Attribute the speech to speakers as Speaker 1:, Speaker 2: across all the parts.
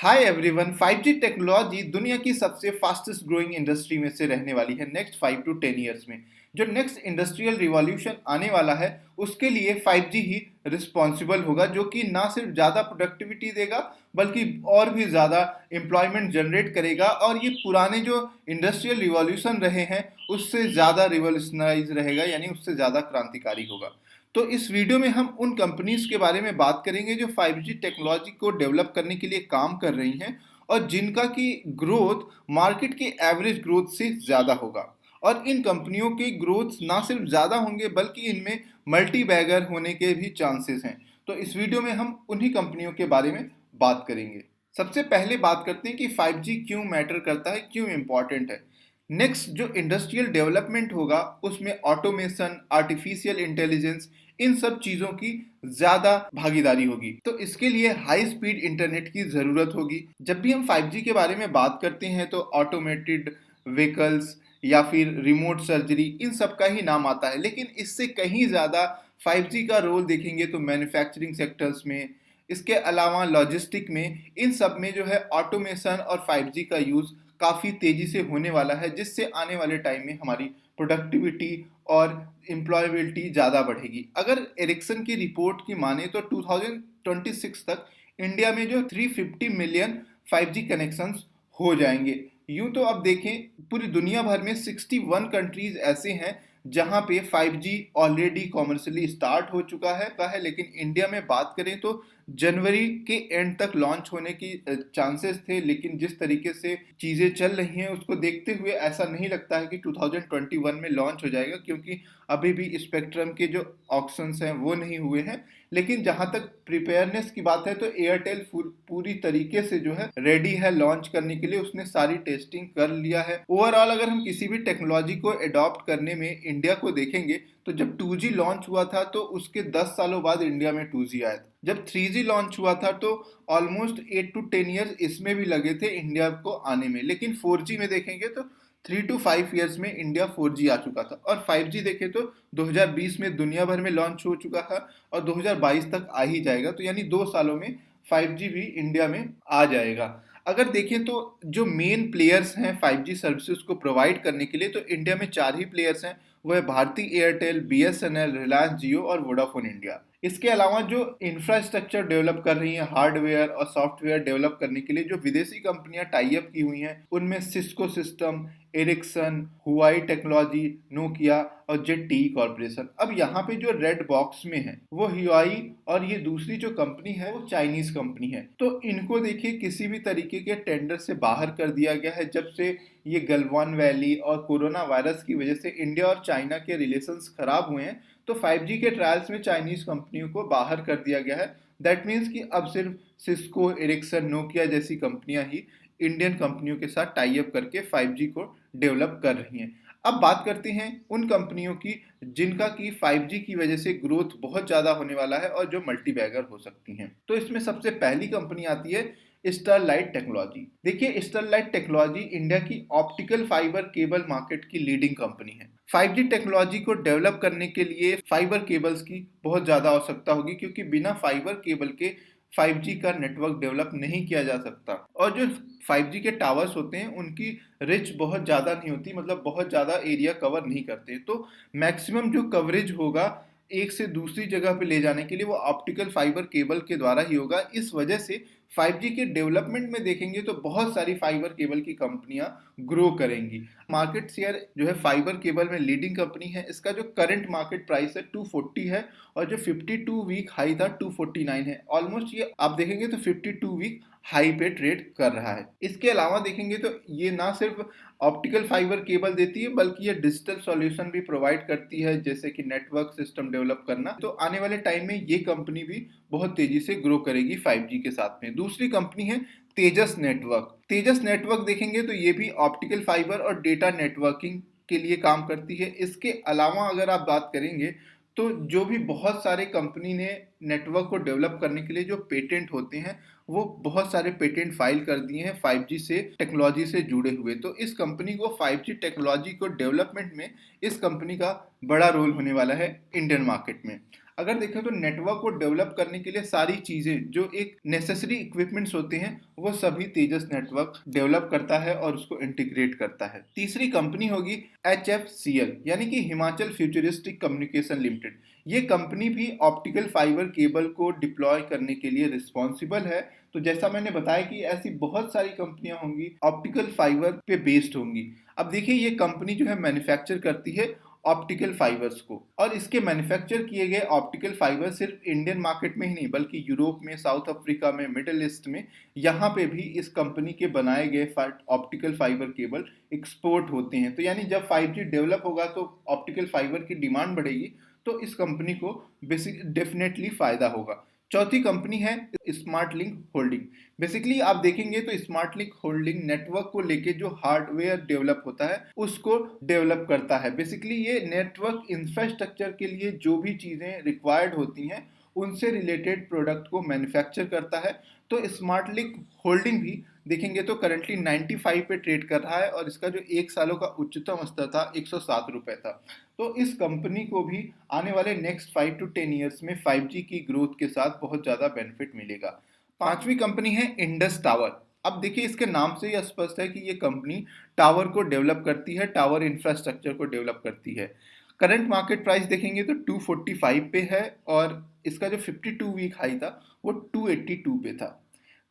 Speaker 1: Hi everyone. 5G technology दुनिया की सबसे फास्टेस्ट ग्रोइंग इंडस्ट्री में से रहने वाली है नेक्स्ट 5 to 10 ईयर्स में। जो नेक्स्ट इंडस्ट्रियल रिवॉल्यूशन आने वाला है उसके लिए 5G ही रिस्पॉन्सिबल होगा, जो कि ना सिर्फ ज़्यादा प्रोडक्टिविटी देगा बल्कि और भी ज़्यादा एम्प्लॉयमेंट जनरेट करेगा, और ये पुराने जो इंडस्ट्रियल रिवॉल्यूशन रहे हैं उससे ज़्यादा रिवॉल्यूशनराइज रहेगा, यानी उससे ज़्यादा क्रांतिकारी होगा। तो इस वीडियो में हम उन कंपनीज के बारे में बात करेंगे जो 5G टेक्नोलॉजी को डेवलप करने के लिए काम कर रही हैं और जिनका की ग्रोथ मार्केट के एवरेज ग्रोथ से ज़्यादा होगा। और इन कंपनियों के ग्रोथ ना सिर्फ ज़्यादा होंगे बल्कि इनमें मल्टी बैगर होने के भी चांसेस हैं। तो इस वीडियो में हम उन्हीं कंपनियों के बारे में बात करेंगे। सबसे पहले बात करते हैं कि 5G क्यों मैटर करता है, क्यों इम्पॉर्टेंट है। नेक्स्ट जो इंडस्ट्रियल डेवलपमेंट होगा उसमें ऑटोमेशन, आर्टिफिशियल इंटेलिजेंस, इन सब चीज़ों की ज़्यादा भागीदारी होगी। तो इसके लिए हाई स्पीड इंटरनेट की ज़रूरत होगी। जब भी हम 5G के बारे में बात करते हैं तो ऑटोमेटेड व्हीकल्स या फिर रिमोट सर्जरी, इन सब का ही नाम आता है, लेकिन इससे कहीं ज़्यादा 5G का रोल देखेंगे तो मैन्युफैक्चरिंग सेक्टर्स में, इसके अलावा लॉजिस्टिक में, इन सब में जो है ऑटोमेशन और 5G का यूज़ काफ़ी तेज़ी से होने वाला है, जिससे आने वाले टाइम में हमारी प्रोडक्टिविटी और एम्प्लॉयबिलिटी ज़्यादा बढ़ेगी। अगर एरिक्सन की रिपोर्ट की माने तो 2026 तक इंडिया में जो 350 मिलियन 5G कनेक्शंस हो जाएंगे। यूं तो अब देखें पूरी दुनिया भर में 61 कंट्रीज ऐसे हैं जहां पे 5G ऑलरेडी कॉमर्शियली स्टार्ट हो चुका है, लेकिन इंडिया में बात करें तो जनवरी के एंड तक लॉन्च होने की चांसेस थे, लेकिन जिस तरीके से चीज़ें चल रही हैं उसको देखते हुए ऐसा नहीं लगता है कि 2021 में लॉन्च हो जाएगा, क्योंकि अभी भी स्पेक्ट्रम के जो ऑक्शंस हैं वो नहीं हुए हैं। लेकिन जहां तक प्रिपेयरनेस की बात है तो एयरटेल पूरी तरीके से जो है रेडी है लॉन्च करने के लिए, उसने सारी टेस्टिंग कर लिया है। ओवरऑल अगर हम किसी भी टेक्नोलॉजी को अडॉप्ट करने में इंडिया को देखेंगे तो जब 2G लॉन्च हुआ था तो उसके 10 सालों बाद इंडिया में 2G आया था। जब 3G लॉन्च हुआ था तो ऑलमोस्ट 8 to 10 ईयर्स इसमें भी लगे थे इंडिया को आने में। लेकिन 4G में देखेंगे तो 3 to 5 ईयर्स में इंडिया 4G आ चुका था, और 5G देखें तो 2020 में दुनिया भर में लॉन्च हो चुका था और 2022 तक आ ही जाएगा। तो यानी 2 सालों में 5G भी इंडिया में आ जाएगा। अगर देखें तो जो मेन प्लेयर्स हैं 5G सर्विसेज को प्रोवाइड करने के लिए, तो इंडिया में 4 ही प्लेयर्स हैं। वो है भारती एयरटेल, BSNL, रिलायंस जियो और वोडाफोन इंडिया। इसके अलावा जो इंफ्रास्ट्रक्चर डेवलप कर रही हैं, हार्डवेयर और सॉफ्टवेयर डेवलप करने के लिए जो विदेशी कंपनियां टाई अप की हुई हैं, उनमें सिस्को सिस्टम, एरिक्सन, हुआई टेक्नोलॉजी, नोकिया और जेटी कॉर्पोरेशन। अब यहाँ पे जो रेड बॉक्स में है वो हुआई, और ये दूसरी जो कंपनी है वो चाइनीज कंपनी है। तो इनको देखिए किसी भी तरीके के टेंडर से बाहर कर दिया गया है। जब से ये गलवान वैली और कोरोना वायरस की वजह से इंडिया और चाइना के रिलेशंस खराब हुए हैं, तो 5G के ट्रायल्स में चाइनीज कंपनियों को बाहर कर दिया गया है। दैट मीन्स कि अब सिर्फ सिस्को, एरिक्सन, नोकिया जैसी कंपनियां ही इंडियन कंपनियों के साथ टाई अप करके 5G को डेवलप कर रही हैं। अब बात करते हैं उन कंपनियों की जिनका की 5G की वजह से ग्रोथ बहुत ज़्यादा होने वाला है और जो मल्टी बैगर हो सकती हैं। तो इसमें सबसे पहली कंपनी आती है स्टरलाइट टेक्नोलॉजी। देखिए स्टरलाइट टेक्नोलॉजी इंडिया की ऑप्टिकल फाइबर केबल मार्केट की लीडिंग कंपनी है। 5G टेक्नोलॉजी को डेवलप करने के लिए फाइबर केबल्स की बहुत ज़्यादा आवश्यकता होगी, क्योंकि बिना फाइबर केबल के 5G का नेटवर्क डेवलप नहीं किया जा सकता। और जो 5G के टावर्स होते हैं उनकी रिच बहुत ज़्यादा नहीं होती, मतलब बहुत ज़्यादा एरिया कवर नहीं करते। तो मैक्सिमम जो कवरेज होगा एक से दूसरी जगह पे ले जाने के लिए वो ऑप्टिकल फाइबर केबल के द्वारा ही होगा। इस वजह से 5G के डेवलपमेंट में देखेंगे तो बहुत सारी फाइबर केबल की कंपनियां ग्रो करेंगी। मार्केट शेयर जो है फाइबर केबल में लीडिंग कंपनी है। इसका जो करंट मार्केट प्राइस है 240 है, और जो 52 वीक हाई था 249 है। ऑलमोस्ट ये आप देखेंगे तो 52 वीक हाई पे ट्रेड कर रहा है। इसके अलावा देखेंगे तो ये ना सिर्फ ऑप्टिकल फाइबर केबल देती है बल्कि ये डिजिटल सॉल्यूशन भी प्रोवाइड करती है, जैसे कि नेटवर्क सिस्टम डेवलप करना। तो आने वाले टाइम में ये कंपनी भी बहुत तेजी से ग्रो करेगी 5G के साथ में। दूसरी कंपनी है तेजस नेटवर्क। तेजस नेटवर्क देखेंगे तो ये भी ऑप्टिकल फाइबर और डेटा नेटवर्किंग के लिए काम करती है। इसके अलावा अगर आप बात करेंगे तो जो भी बहुत सारे कंपनी ने नेटवर्क को डेवलप करने के लिए जो पेटेंट होते हैं वो बहुत सारे पेटेंट फाइल कर दिए हैं 5G से टेक्नोलॉजी से जुड़े हुए। तो इस कंपनी को 5G टेक्नोलॉजी को डेवलपमेंट में इस कंपनी का बड़ा रोल होने वाला है इंडियन मार्केट में। अगर देखें तो नेटवर्क को डेवलप करने के लिए सारी चीजें जो एक नेसेसरी इक्विपमेंट्स होते हैं वो सभी तेजस नेटवर्क डेवलप करता है और उसको इंटीग्रेट करता है। तीसरी कंपनी होगी HFCL यानी कि हिमाचल फ्यूचरिस्टिक कम्युनिकेशन लिमिटेड। ये कंपनी भी ऑप्टिकल फाइबर केबल को डिप्लॉय करने के लिए रिस्पॉन्सिबल है। तो जैसा मैंने बताया कि ऐसी बहुत सारी कंपनियां होंगी ऑप्टिकल फाइबर पे बेस्ड होंगी। अब देखिए ये कंपनी जो है मैन्युफैक्चर करती है ऑप्टिकल फाइबर्स को, और इसके मैन्युफैक्चर किए गए ऑप्टिकल फाइबर सिर्फ इंडियन मार्केट में ही नहीं बल्कि यूरोप में, साउथ अफ्रीका में, मिडिल ईस्ट में, यहाँ पे भी इस कंपनी के बनाए गए ऑप्टिकल फाइबर केबल एक्सपोर्ट होते हैं। तो यानी जब 5G डेवलप होगा तो ऑप्टिकल फाइबर की डिमांड बढ़ेगी, तो इस कंपनी को बेसिक डेफिनेटली फायदा होगा। चौथी कंपनी है स्मार्ट लिंक होल्डिंग। बेसिकली आप देखेंगे तो स्मार्ट लिंक होल्डिंग नेटवर्क को लेके जो हार्डवेयर डेवलप होता है उसको डेवलप करता है। बेसिकली ये नेटवर्क इंफ्रास्ट्रक्चर के लिए जो भी चीजें रिक्वायर्ड होती हैं उनसे रिलेटेड प्रोडक्ट को मैन्युफैक्चर करता है। तो स्मार्ट लिंक होल्डिंग भी देखेंगे तो करंटली 95 पे ट्रेड कर रहा है और इसका जो एक सालों का उच्चतम स्तर था 107 रुपए था। तो इस कंपनी को भी आने वाले नेक्स्ट 5 to 10 ईयर्स में 5G की ग्रोथ के साथ बहुत ज्यादा बेनिफिट मिलेगा। पांचवी कंपनी है इंडस टावर। अब देखिए इसके नाम से ही स्पष्ट है कि ये कंपनी टावर को डेवलप करती है, टावर इंफ्रास्ट्रक्चर को डेवलप करती है। करंट मार्केट प्राइस देखेंगे तो 245 पे है और इसका जो 52 वीक हाई था वो 282 पे था।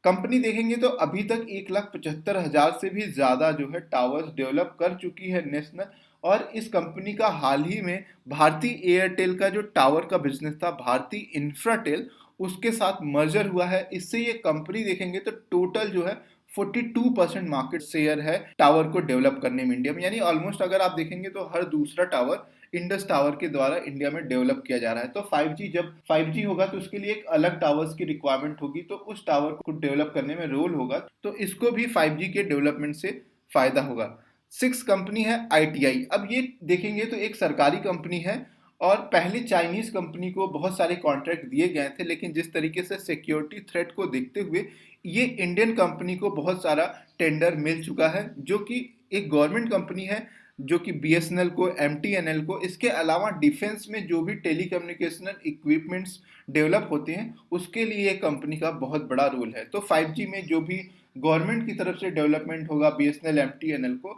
Speaker 1: कंपनी देखेंगे तो अभी तक 1,75,000 से भी ज्यादा जो है टावर्स डेवलप कर चुकी है नेशनल, और इस कंपनी का हाल ही में भारती एयरटेल का जो टावर का बिजनेस था भारती इंफ्राटेल उसके साथ मर्जर हुआ है। इससे ये कंपनी देखेंगे तो टोटल जो है 42% मार्केट शेयर है टावर को डेवलप करने में इंडिया में। यानी ऑलमोस्ट अगर आप देखेंगे तो हर दूसरा टावर इंडस टावर के द्वारा इंडिया में डेवलप किया जा रहा है। तो 5G जब 5G होगा तो उसके लिए एक अलग टावर्स की रिक्वायरमेंट होगी, तो उस टावर को डेवलप करने में रोल होगा, तो इसको भी 5G के डेवलपमेंट से फायदा होगा। 6 कंपनी है ITI। अब ये देखेंगे तो एक सरकारी कंपनी है और पहले चाइनीज कंपनी को बहुत सारे कॉन्ट्रैक्ट दिए गए थे, लेकिन जिस तरीके से सिक्योरिटी थ्रेट को देखते हुए ये इंडियन कंपनी को बहुत सारा टेंडर मिल चुका है, जो कि एक गवर्नमेंट कंपनी है जो कि BSNL को, MTNL को, इसके अलावा डिफेंस में जो भी टेलीकम्युनिकेशनल इक्विपमेंट्स डेवलप होते हैं उसके लिए ये कंपनी का बहुत बड़ा रोल है। तो 5G में जो भी गवर्नमेंट की तरफ से डेवलपमेंट होगा BSNL MTNL को,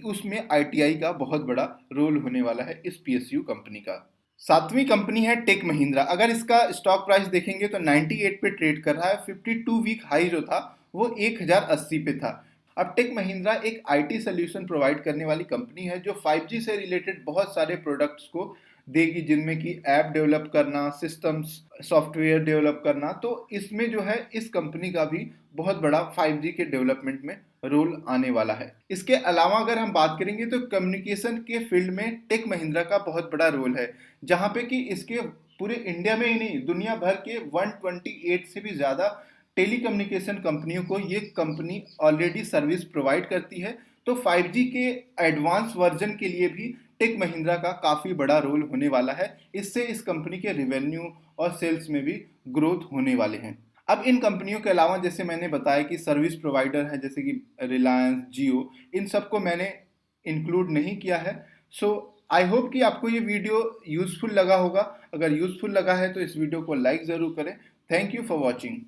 Speaker 1: उसमें ITI का बहुत बड़ा रोल होने वाला है इस PSU कंपनी का। सातवीं कंपनी है टेक महिंद्रा। अगर इसका स्टॉक प्राइस देखेंगे तो 98 पे ट्रेड कर रहा है। 52 वीक हाई जो था वो 1080 पे था। अब टेक महिंद्रा एक IT सोल्यूशन प्रोवाइड करने वाली कंपनी है जो 5G से रिलेटेड बहुत सारे प्रोडक्ट्स को देगी, जिनमें कि ऐप डेवलप करना, सिस्टम्स सॉफ्टवेयर डेवलप करना। तो इसमें जो है इस कंपनी का भी बहुत बड़ा 5G के डेवलपमेंट में रोल आने वाला है। इसके अलावा अगर हम बात करेंगे तो कम्युनिकेशन के फील्ड में टेक महिंद्रा का बहुत बड़ा रोल है, जहां पे कि इसके पूरे इंडिया में ही नहीं दुनिया भर के 128 से भी ज्यादा टेलीकम्युनिकेशन कंपनियों को ये कंपनी ऑलरेडी सर्विस प्रोवाइड करती है। तो 5G के एडवांस वर्जन के लिए भी टेक महिंद्रा का काफी बड़ा रोल होने वाला है। इससे इस कंपनी के रेवेन्यू और सेल्स में भी ग्रोथ होने वाले हैं। अब इन कंपनियों के अलावा जैसे मैंने बताया कि सर्विस प्रोवाइडर है जैसे कि रिलायंस, जियो, इन सबको मैंने इंक्लूड नहीं किया है। सो आई होप कि आपको ये वीडियो यूजफुल लगा होगा। अगर यूजफुल लगा है तो इस वीडियो को लाइक ज़रूर करें। Thank you for watching.